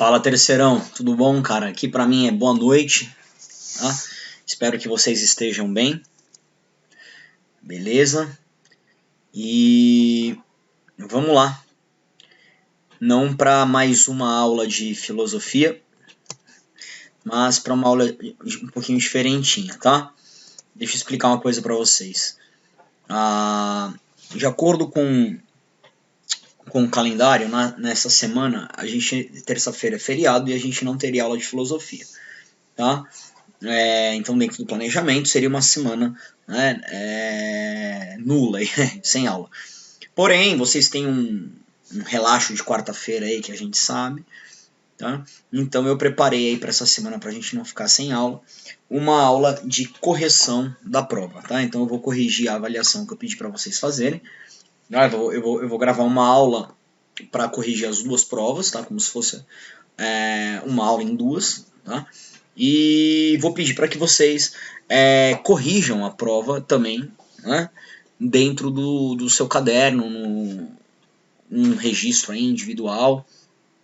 Fala, terceirão, tudo bom, cara? Aqui pra mim é boa noite, tá? Espero que vocês estejam bem, beleza? E vamos lá, não para mais uma aula de filosofia, mas para uma aula um pouquinho diferentinha, tá? Deixa eu explicar uma coisa para vocês. De acordo com o calendário, nessa semana, terça-feira é feriado e a gente não teria aula de filosofia, tá? Então, dentro do planejamento, seria uma semana, né, nula, sem aula. Porém, vocês têm um relaxo de quarta-feira aí que a gente sabe, tá? Então eu preparei aí para essa semana, para a gente não ficar sem aula, uma aula de correção da prova, tá? Então eu vou corrigir a avaliação que eu pedi para vocês fazerem. Eu vou gravar uma aula para corrigir as duas provas, tá? Como se fosse uma aula em duas, tá? E vou pedir para que vocês corrijam a prova também, né? Dentro do seu caderno, num registro aí individual.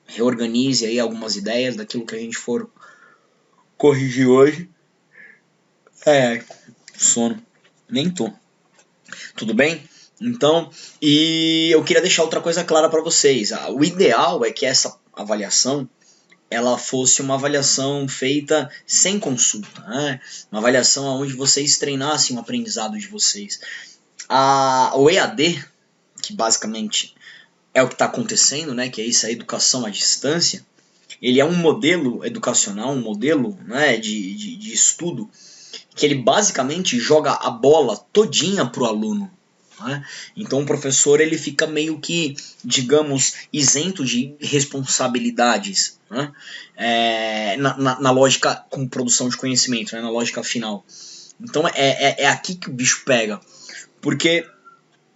Reorganize aí algumas ideias daquilo que a gente for corrigir hoje. Sono. Nem tô. Tudo bem? Então, e eu queria deixar outra coisa clara para vocês. O ideal é que essa avaliação ela fosse uma avaliação feita sem consulta, né? Uma avaliação onde vocês treinassem o aprendizado de vocês. O EAD, que basicamente é o que está acontecendo, né? Que é isso, a educação à distância, ele é um modelo educacional, um modelo, né, de estudo, que ele basicamente joga a bola todinha para o aluno. Né? Então o professor ele fica meio que, digamos, isento de responsabilidades, né? Na lógica com produção de conhecimento, né? Na lógica final. Então é aqui que o bicho pega, porque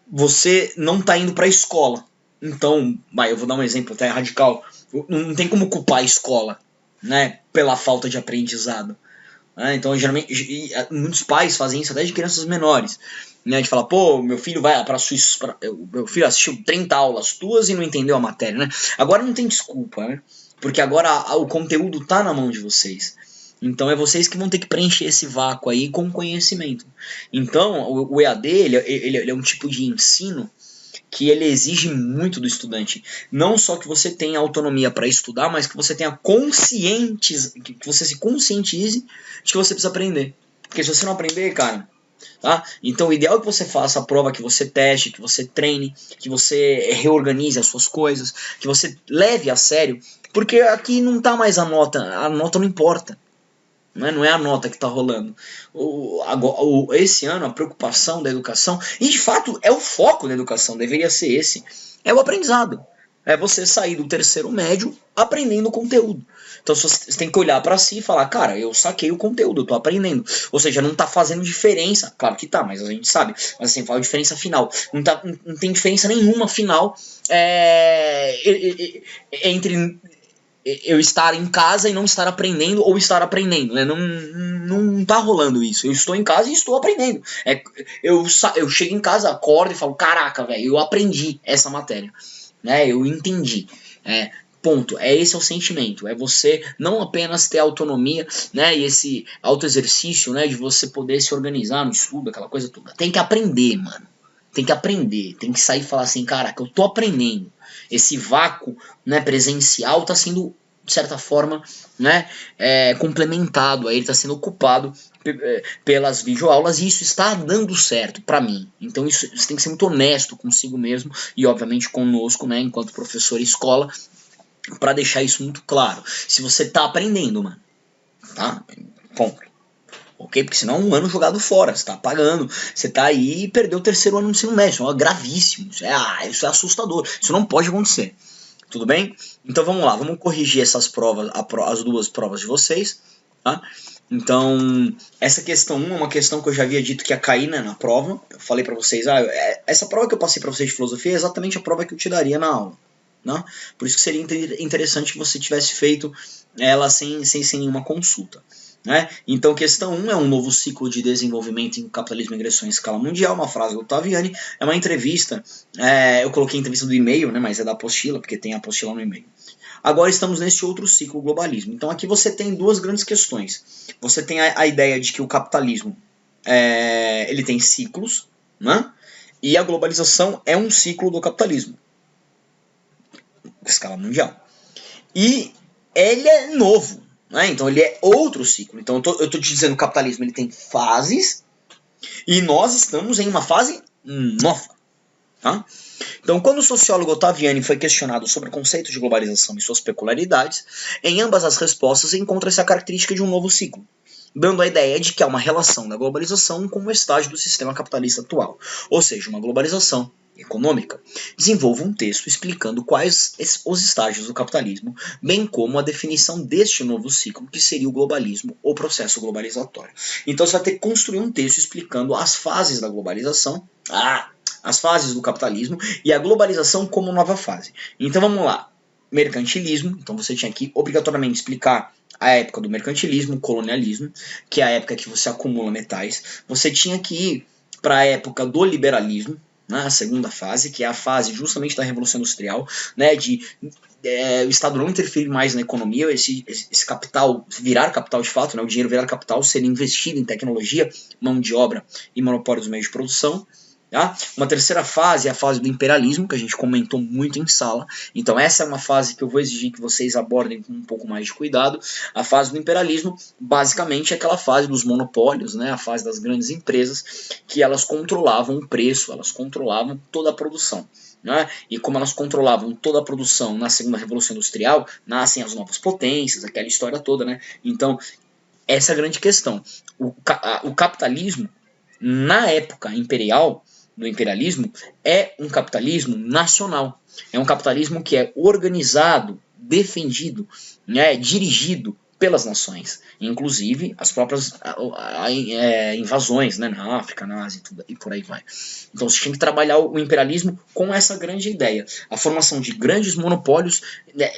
você não está indo para a escola. Então, eu vou dar um exemplo até radical. Não tem como culpar a escola, né, pela falta de aprendizado. Então, geralmente, muitos pais fazem isso até de crianças menores, né, de falar, pô, meu filho vai para meu filho assistiu 30 aulas tuas e não entendeu a matéria, né? Agora não tem desculpa, né? Porque agora o conteúdo tá na mão de vocês. Então é vocês que vão ter que preencher esse vácuo aí com conhecimento. Então o EAD ele é um tipo de ensino que ele exige muito do estudante. Não só que você tenha autonomia para estudar, mas que você tenha que você se conscientize de que você precisa aprender. Porque se você não aprender, cara, tá? Então o ideal é que você faça a prova, que você teste, que você treine, que você reorganize as suas coisas, que você leve a sério, porque aqui não tá mais a nota não importa. Não é a nota que está rolando. Esse ano a preocupação da educação, e de fato é o foco da educação, deveria ser esse, é o aprendizado. É você sair do terceiro médio aprendendo o conteúdo. Então você tem que olhar para si e falar, cara, eu saquei o conteúdo, eu tô aprendendo. Ou seja, não tá fazendo diferença. Claro que tá, mas a gente sabe. Mas assim, fala diferença final. Não tem diferença nenhuma final entre eu estar em casa e não estar aprendendo, ou estar aprendendo, né? Não tá rolando isso. Eu estou em casa e estou aprendendo. Eu chego em casa, acordo e falo, caraca, velho, eu aprendi essa matéria, né? Eu entendi. Ponto. Esse é o sentimento. É você não apenas ter autonomia, né? E esse autoexercício, né? De você poder se organizar no estudo, aquela coisa toda. Tem que aprender, mano. Tem que aprender. Tem que sair e falar assim, caraca, eu tô aprendendo. Esse vácuo, né, presencial está sendo, de certa forma, né, complementado, aí está sendo ocupado pelas videoaulas, e isso está dando certo para mim. Então isso tem que ser muito honesto consigo mesmo e obviamente conosco, né, enquanto professor e escola, para deixar isso muito claro. Se você está aprendendo, mano, tá? Ponto. Ok? Porque senão é um ano jogado fora, você tá pagando, você tá aí e perdeu o terceiro ano do ensino médio, isso é gravíssimo, isso é assustador, isso não pode acontecer, tudo bem? Então vamos lá, vamos corrigir essas provas, as duas provas de vocês, tá? Então, essa questão 1 é uma questão que eu já havia dito que ia cair, né, na prova, eu falei pra vocês, essa prova que eu passei pra vocês de filosofia é exatamente a prova que eu te daria na aula, né? Por isso que seria interessante que você tivesse feito ela sem nenhuma consulta. né? Então, questão 1 é um novo ciclo de desenvolvimento em capitalismo e agressão em escala mundial, uma frase do Ottaviani, é uma entrevista, eu coloquei a entrevista do e-mail, né, mas é da apostila, porque tem a apostila no e-mail. Agora estamos nesse outro ciclo, globalismo. Então aqui você tem duas grandes questões. Você tem a ideia de que o capitalismo ele tem ciclos, né? E a globalização é um ciclo do capitalismo, em escala mundial. E ele é novo, né? Então ele é outro ciclo. Então eu estou te dizendo que o capitalismo ele tem fases e nós estamos em uma fase nova. Tá? Então, quando o sociólogo Ottaviani foi questionado sobre o conceito de globalização e suas peculiaridades, em ambas as respostas encontra-se a característica de um novo ciclo, dando a ideia de que há uma relação da globalização com o estágio do sistema capitalista atual, ou seja, uma globalização econômica. Desenvolva um texto explicando quais os estágios do capitalismo, bem como a definição deste novo ciclo, que seria o globalismo ou processo globalizatório. Então você vai ter que construir um texto explicando as fases da globalização, as fases do capitalismo e a globalização como nova fase. Então vamos lá. Mercantilismo, então você tinha que obrigatoriamente explicar a época do mercantilismo, colonialismo, que é a época que você acumula metais. Você tinha que ir para a época do liberalismo, né, a segunda fase, que é a fase justamente da Revolução Industrial, né, de o Estado não interferir mais na economia, esse capital virar capital de fato, né, o dinheiro virar capital, ser investido em tecnologia, mão de obra e monopólio dos meios de produção. Tá? Uma terceira fase é a fase do imperialismo, que a gente comentou muito em sala. Então essa é uma fase que eu vou exigir que vocês abordem com um pouco mais de cuidado. A fase do imperialismo, basicamente, é aquela fase dos monopólios, né? A fase das grandes empresas, que elas controlavam o preço, elas controlavam toda a produção. Né? E como elas controlavam toda a produção na segunda Revolução Industrial, nascem as novas potências, aquela história toda. Né? Então, essa é a grande questão. O capitalismo, na época imperial, do imperialismo, é um capitalismo nacional. É um capitalismo que é organizado, defendido, né, dirigido pelas nações, inclusive as próprias invasões, né, na África, na Ásia e por aí vai. Então você tinha que trabalhar o imperialismo com essa grande ideia, a formação de grandes monopólios, né,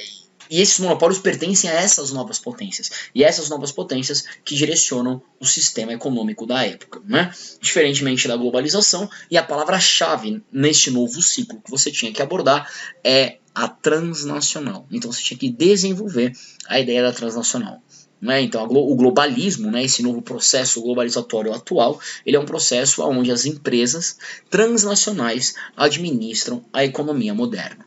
e esses monopólios pertencem a essas novas potências. E essas novas potências que direcionam o sistema econômico da época. Né? Diferentemente da globalização, e a palavra-chave neste novo ciclo que você tinha que abordar é a transnacional. Então você tinha que desenvolver a ideia da transnacional. Né? Então o globalismo, né, esse novo processo globalizatório atual, ele é um processo onde as empresas transnacionais administram a economia moderna.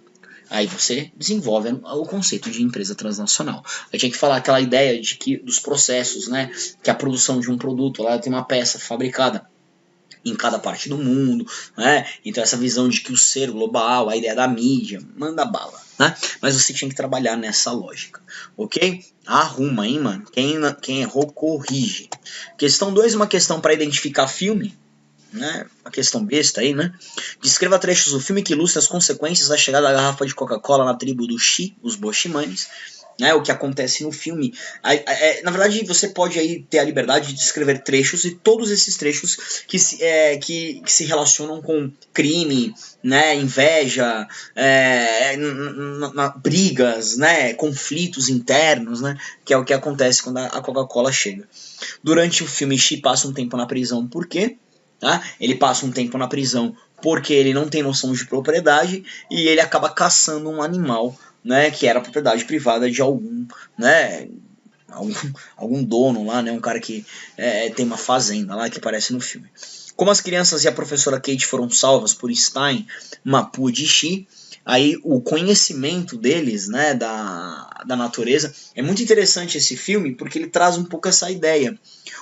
Aí você desenvolve o conceito de empresa transnacional. Aí tinha que falar aquela ideia de que dos processos, né, que a produção de um produto, lá tem uma peça fabricada em cada parte do mundo, né? Então essa visão de que o ser global, a ideia da mídia, manda bala, né? Mas você tinha que trabalhar nessa lógica, ok? Arruma, hein, mano? Quem errou, corrige. Questão 2, uma questão para identificar filme. Né, uma questão besta aí, né? Descreva trechos do filme que ilustra as consequências da chegada da garrafa de Coca-Cola na tribo do Xi, os Boshimanes, né? O que acontece no filme. Na verdade, você pode aí ter a liberdade de descrever trechos, e todos esses trechos que se relacionam com crime, né? Inveja, brigas, né? Conflitos internos, né? Que é o que acontece quando a Coca-Cola chega. Durante o filme, Xi passa um tempo na prisão. Por quê? Tá? Ele passa um tempo na prisão porque ele não tem noção de propriedade e ele acaba caçando um animal, né, que era propriedade privada de algum, né, algum dono lá, né, um cara que tem uma fazenda lá que aparece no filme. Como as crianças e a professora Kate foram salvas por Stein, Mapud e Xi, aí o conhecimento deles, né, da natureza, é muito interessante esse filme porque ele traz um pouco essa ideia.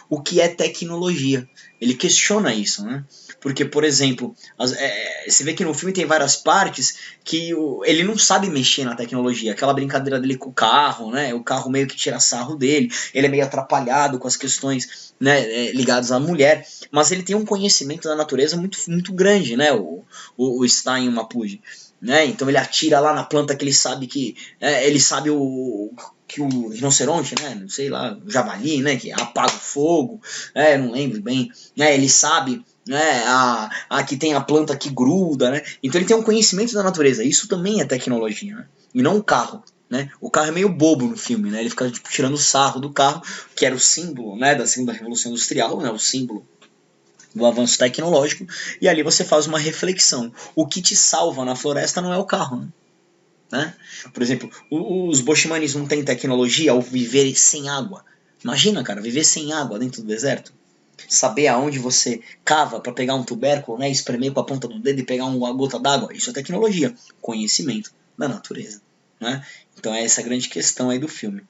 O que é tecnologia? Ele questiona isso, né? Porque, por exemplo, você vê que no filme tem várias partes que ele não sabe mexer na tecnologia. Aquela brincadeira dele com o carro, né? O carro meio que tira sarro dele. Ele é meio atrapalhado com as questões, né, ligadas à mulher. Mas ele tem um conhecimento da natureza muito, muito grande, né? O Stein e o Mapud. Né? Então ele atira lá na planta que ele sabe que... ele sabe que o rinoceronte, né, não sei lá, o javali, né, que apaga o fogo, não lembro bem, né, ele sabe, né, que tem a planta que gruda, né, então ele tem um conhecimento da natureza, isso também é tecnologia, né, e não um carro, né? O carro é meio bobo no filme, né? Ele fica tipo, tirando sarro do carro, que era o símbolo, né, da segunda revolução industrial, né, o símbolo do avanço tecnológico, e ali você faz uma reflexão. O que te salva na floresta não é o carro, né? Por exemplo, os Bushimanes não têm tecnologia ao viver sem água. Imagina, cara, viver sem água dentro do deserto. Saber aonde você cava para pegar um tubérculo, né, espremer com a ponta do dedo e pegar uma gota d'água. Isso é tecnologia, conhecimento da natureza, né? Então é essa a grande questão aí do filme.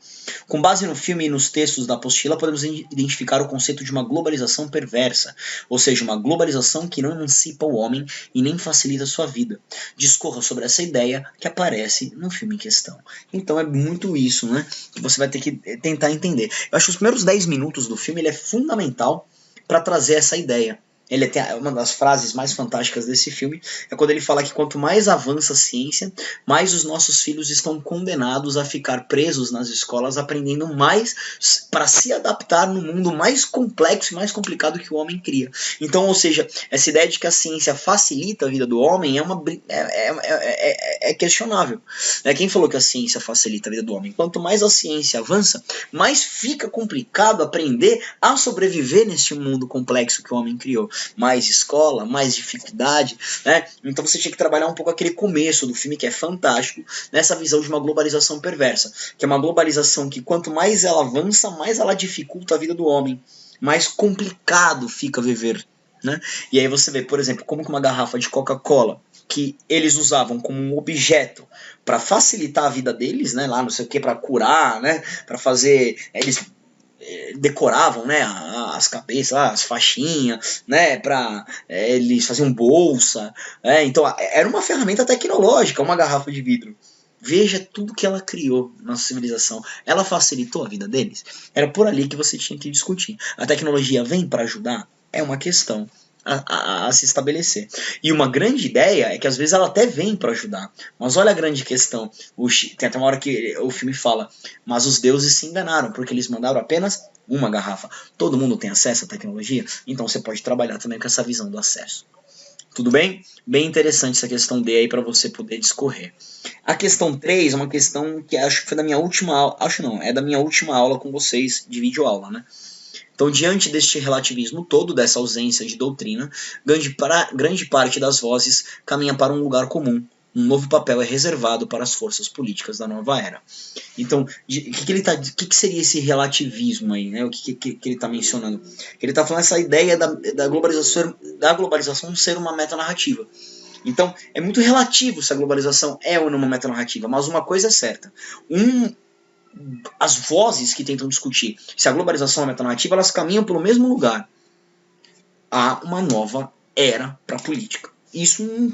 Com base no filme e nos textos da apostila, podemos identificar o conceito de uma globalização perversa, ou seja, uma globalização que não emancipa o homem e nem facilita sua vida. Discorra sobre essa ideia que aparece no filme em questão. Então é muito isso, né, que você vai ter que tentar entender. Eu acho que os primeiros 10 minutos do filme ele é fundamental para trazer essa ideia. Ele tem uma das frases mais fantásticas desse filme é quando ele fala que quanto mais avança a ciência, mais os nossos filhos estão condenados a ficar presos nas escolas, aprendendo mais para se adaptar no mundo mais complexo e mais complicado que o homem cria. Então, ou seja, essa ideia de que a ciência facilita a vida do homem é questionável. Quem falou que a ciência facilita a vida do homem? Quanto mais a ciência avança, mais fica complicado aprender a sobreviver neste mundo complexo que o homem criou. Mais escola, mais dificuldade, né? Então você tinha que trabalhar um pouco aquele começo do filme que é fantástico, nessa visão de uma globalização perversa, que é uma globalização que quanto mais ela avança, mais ela dificulta a vida do homem, mais complicado fica viver, né? E aí você vê, por exemplo, como que uma garrafa de Coca-Cola que eles usavam como um objeto para facilitar a vida deles, né? Lá não sei o que, para curar, né? Para fazer eles decoravam, né, as cabeças, as faixinhas, né, eles faziam bolsa, então era uma ferramenta tecnológica, uma garrafa de vidro. Veja tudo que ela criou na civilização. Ela facilitou a vida deles? Era por ali que você tinha que discutir. A tecnologia vem para ajudar? É uma questão a se estabelecer. E uma grande ideia é que às vezes ela até vem para ajudar. Mas olha a grande questão. Tem até uma hora que o filme fala, mas os deuses se enganaram, porque eles mandaram apenas uma garrafa. Todo mundo tem acesso à tecnologia? Então você pode trabalhar também com essa visão do acesso. Tudo bem? Bem interessante essa questão D aí para você poder discorrer. A questão 3 é uma questão que acho que foi da minha última aula. Acho não, é da minha última aula com vocês de videoaula, né? Então, diante deste relativismo todo, dessa ausência de doutrina, grande parte das vozes caminha para um lugar comum. Um novo papel é reservado para as forças políticas da nova era. Então, o que seria esse relativismo aí? Né? O que ele está mencionando? Ele está falando essa ideia da globalização ser uma metanarrativa. Então, é muito relativo se a globalização é ou não uma metanarrativa, mas uma coisa é certa. As vozes que tentam discutir se a globalização é metanarrativa, elas caminham pelo mesmo lugar. Há uma nova era para a política. Isso não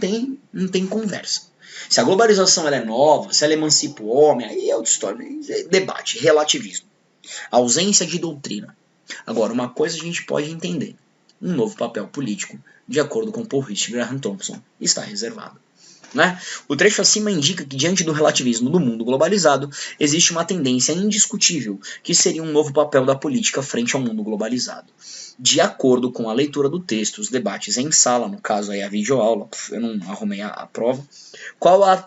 tem conversa. Se a globalização ela é nova, se ela emancipa o homem, aí é outra história. Debate, relativismo. Ausência de doutrina. Agora, uma coisa a gente pode entender. Um novo papel político, de acordo com Paul Rich e Graham Thompson, está reservado. Né? O trecho acima indica que, diante do relativismo do mundo globalizado, existe uma tendência indiscutível que seria um novo papel da política frente ao mundo globalizado. De acordo com a leitura do texto, os debates em sala, no caso aí a videoaula, eu não arrumei a prova, qual a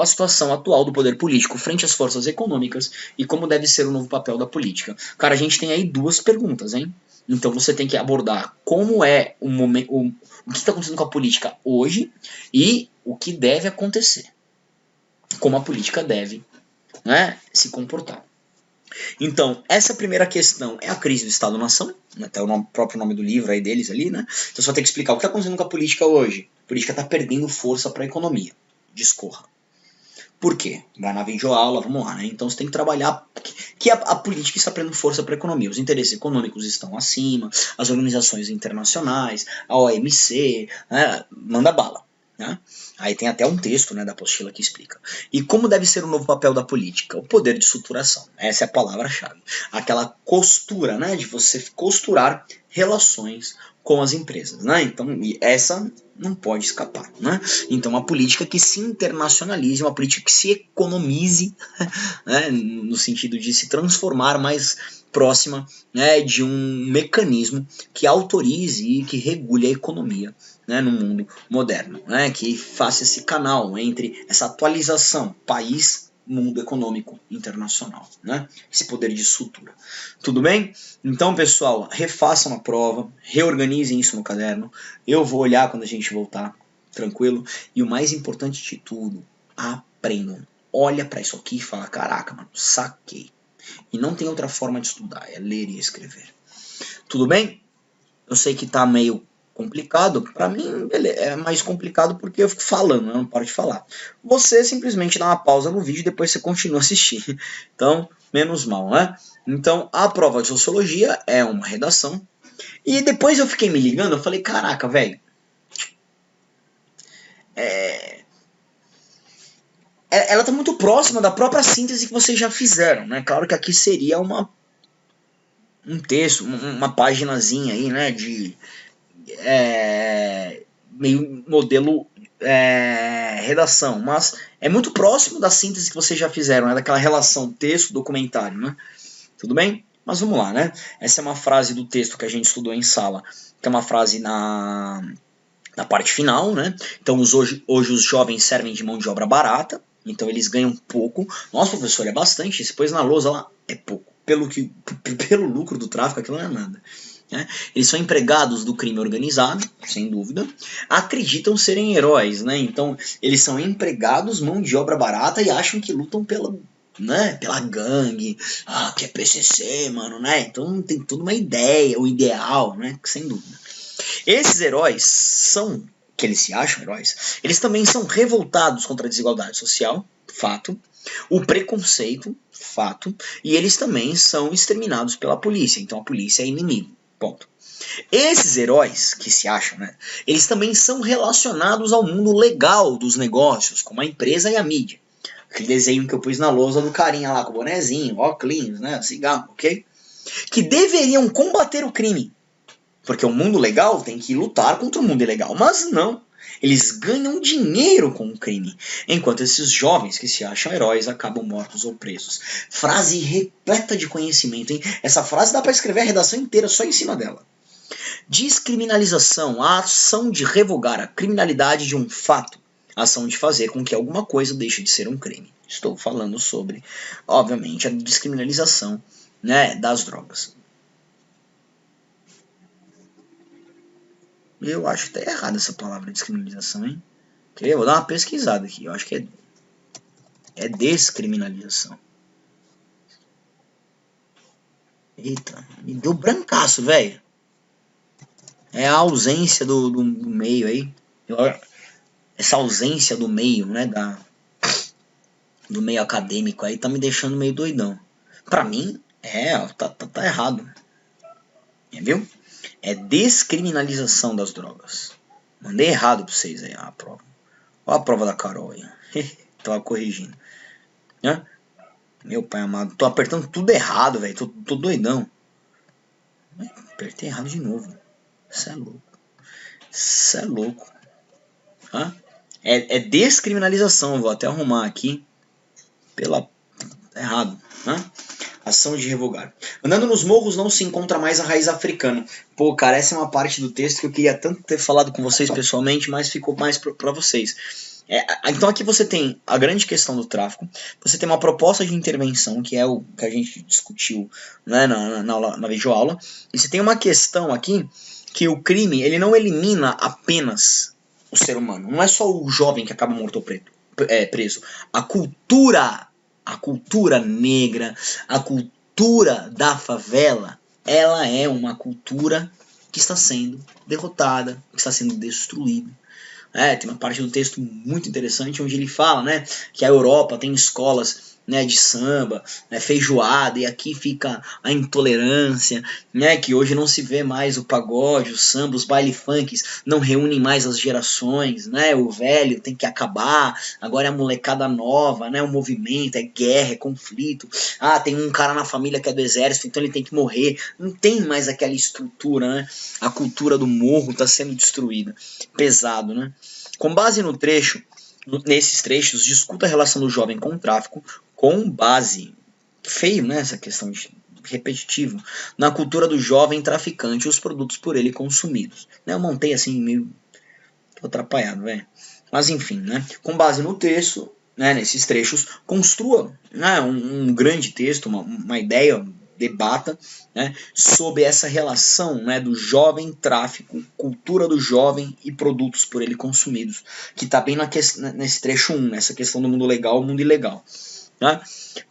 situação atual do poder político frente às forças econômicas e como deve ser o novo papel da política. Cara, a gente tem aí duas perguntas, hein? Então você tem que abordar como é o que está acontecendo com a política hoje e o que deve acontecer. Como a política deve, né, se comportar. Então, essa primeira questão é a crise do Estado-nação, até o próprio nome do livro aí deles ali, né? Então você vai ter que explicar o que está acontecendo com a política hoje. A política está perdendo força para a economia. Discorra. Por quê? Vai na videoaula, vamos lá, né? Então você tem que trabalhar que a política está perdendo força para a economia. Os interesses econômicos estão acima, as organizações internacionais, a OMC, né? Manda bala. Né? Aí tem até um texto, né, da apostila que explica. E como deve ser o novo papel da política? O poder de suturação. Essa é a palavra-chave. Aquela costura, né, de você costurar relações com as empresas. Né? Então, essa não pode escapar. Né? Então, uma política que se internacionalize, uma política que se economize, né, no sentido de se transformar mais próxima, né, de um mecanismo que autorize e que regule a economia, né, no mundo moderno, né, que faça esse canal entre essa atualização país mundo econômico internacional, né? Esse poder de sutura. Tudo bem? Então, pessoal, refaçam a prova, reorganizem isso no caderno. Eu vou olhar quando a gente voltar, tranquilo? E o mais importante de tudo, aprendam. Olha para isso aqui e fala, caraca, mano, saquei. E não tem outra forma de estudar, é ler e escrever. Tudo bem? Eu sei que tá meio complicado. Para mim é mais complicado porque eu fico falando, eu não paro de falar. Você simplesmente dá uma pausa no vídeo e depois você continua assistindo. Então, menos mal, né? Então, a prova de sociologia é uma redação. E depois eu fiquei me ligando, eu falei, caraca, velho. Ela tá muito próxima da própria síntese que vocês já fizeram, né? Claro que aqui seria um texto, uma paginazinha aí, né? De meio modelo redação, mas é muito próximo da síntese que vocês já fizeram, né? Daquela relação texto-documentário, né? Tudo bem? Mas vamos lá, né? Essa é uma frase do texto que a gente estudou em sala, que é uma frase na parte final, né? Então, hoje os jovens servem de mão de obra barata, então eles ganham pouco. Nossa, professor, é bastante. Se pôs na lousa lá, é pouco. Pelo lucro do tráfico, aquilo não é nada. Né? Eles são empregados do crime organizado, sem dúvida. Acreditam serem heróis, né? Então, eles são empregados, mão de obra barata, e acham que lutam pela gangue, que é PCC, mano, né? Então tem toda uma ideia, o ideal, né? Sem dúvida. Esses heróis que eles se acham heróis, eles também são revoltados contra a desigualdade social, fato, o preconceito, fato, e eles também são exterminados pela polícia, então a polícia é inimigo, ponto. Esses heróis que se acham, né, eles também são relacionados ao mundo legal dos negócios, como a empresa e a mídia. Aquele desenho que eu pus na lousa do carinha lá com o bonezinho, óculos, né, cigarro, ok? Que deveriam combater o crime. Porque o mundo legal tem que lutar contra o mundo ilegal. Mas não. Eles ganham dinheiro com o crime. Enquanto esses jovens que se acham heróis acabam mortos ou presos. Frase repleta de conhecimento, hein? Essa frase dá para escrever a redação inteira só em cima dela. Descriminalização. A ação de revogar a criminalidade de um fato. A ação de fazer com que alguma coisa deixe de ser um crime. Estou falando sobre, obviamente, a descriminalização, né, das drogas. Eu acho que tá errada essa palavra descriminalização, hein? Eu vou dar uma pesquisada aqui. Eu acho que é descriminalização. Eita, me deu brancaço, velho. É a ausência do meio aí. Essa ausência do meio, né? Do meio acadêmico aí tá me deixando meio doidão. Pra mim, tá errado. Viu? É descriminalização das drogas. Mandei errado pra vocês aí a prova. Olha a prova da Carol aí. Tava corrigindo. Né? Meu pai amado. Tô apertando tudo errado, velho. Tô doidão. Apertei errado de novo. Isso é louco. Isso é louco. Hã? É descriminalização. Vou até arrumar aqui. Errado. Hã? Ação de revogar. Andando nos morros não se encontra mais a raiz africana. Pô, cara, essa é uma parte do texto que eu queria tanto ter falado com vocês pessoalmente, mas ficou mais pra vocês. Então aqui você tem a grande questão do tráfico, você tem uma proposta de intervenção, que é o que a gente discutiu, né, na videoaula, e você tem uma questão aqui que o crime ele não elimina apenas o ser humano. Não é só o jovem que acaba morto ou preso. A cultura negra, a cultura da favela, ela é uma cultura que está sendo derrotada, que está sendo destruída. Tem uma parte do texto muito interessante onde ele fala, né, que a Europa tem escolas, né, de samba, né, feijoada, e aqui fica a intolerância, né, que hoje não se vê mais o pagode, o samba, os baile funks não reúnem mais as gerações, né, o velho tem que acabar, agora é a molecada nova, né, o movimento, é guerra, é conflito, tem um cara na família que é do exército, então ele tem que morrer, não tem mais aquela estrutura, né, a cultura do morro está sendo destruída, pesado, né. Com base nesses trechos, discuta a relação do jovem com o tráfico, com base, feio, né, essa questão de repetitivo, na cultura do jovem traficante e os produtos por ele consumidos. Eu montei assim, meio tô atrapalhado, velho. Mas enfim, né, com base no texto, né, nesses trechos, construa, né, um grande texto, uma ideia, debata, né, sobre essa relação, né, do jovem, tráfico, cultura do jovem e produtos por ele consumidos, que está bem nesse trecho 1, nessa questão do mundo legal e mundo ilegal. Né?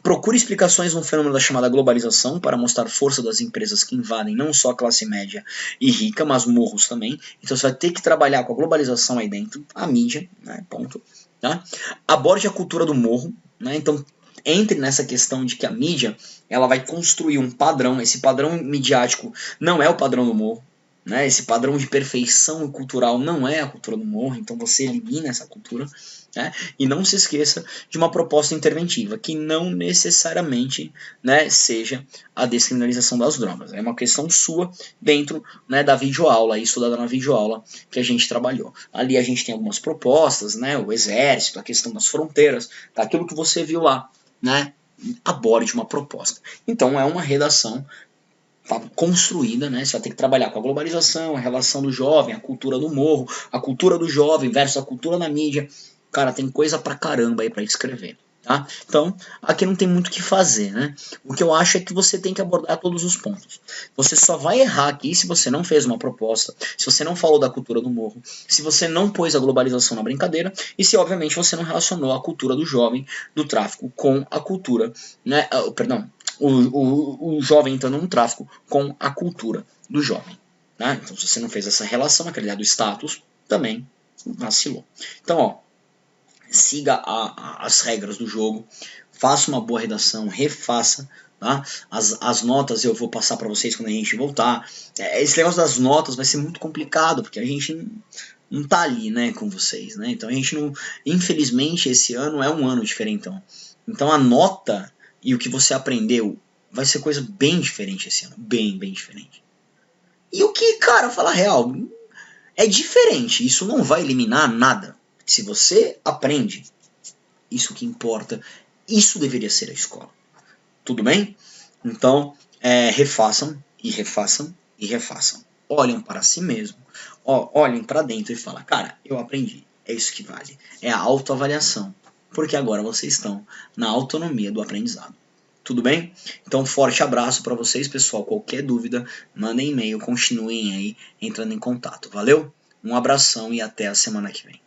Procure explicações no fenômeno da chamada globalização para mostrar a força das empresas que invadem não só a classe média e rica, mas morros também. Então você vai ter que trabalhar com a globalização aí dentro, a mídia, né, ponto. Tá? Aborde a cultura do morro, né? Então entre nessa questão de que a mídia ela vai construir um padrão, esse padrão midiático não é o padrão do morro, né? Esse padrão de perfeição cultural não é a cultura do morro, então você elimina essa cultura, né? E não se esqueça de uma proposta interventiva, que não necessariamente, né, seja a descriminalização das drogas. É uma questão sua dentro, né, da videoaula, estudada na videoaula que a gente trabalhou. Ali a gente tem algumas propostas, né, o exército, a questão das fronteiras, tá, aquilo que você viu lá, né, aborde uma proposta. Então é uma redação construída, né? Você vai ter que trabalhar com a globalização, a relação do jovem, a cultura do morro, a cultura do jovem versus a cultura da mídia. Cara, tem coisa pra caramba aí pra escrever. Tá? Então, aqui não tem muito o que fazer, né? O que eu acho é que você tem que abordar todos os pontos. Você só vai errar aqui se você não fez uma proposta, se você não falou da cultura do morro, se você não pôs a globalização na brincadeira e se, obviamente, você não relacionou a cultura do jovem, do tráfico, com a cultura, né? Perdão, o jovem entrando no tráfico com a cultura do jovem. Né? Então, se você não fez essa relação, aquele lado do status, também vacilou. Então, ó, siga as regras do jogo, faça uma boa redação, refaça, tá? As notas eu vou passar para vocês quando a gente voltar. Esse negócio das notas vai ser muito complicado, porque a gente não tá ali, né, com vocês, né? Então a gente não, infelizmente esse ano é um ano diferentão. Então a nota e o que você aprendeu vai ser coisa bem diferente esse ano, bem diferente. E o que, cara, falar real, é diferente, isso não vai eliminar nada. Se você aprende, isso que importa, isso deveria ser a escola. Tudo bem? Então, refaçam, e refaçam, e refaçam. Olhem para si mesmo, olhem para dentro e falam, cara, eu aprendi, é isso que vale. É a autoavaliação, porque agora vocês estão na autonomia do aprendizado. Tudo bem? Então, forte abraço para vocês, pessoal. Qualquer dúvida, mandem e-mail, continuem aí entrando em contato. Valeu? Um abração e até a semana que vem.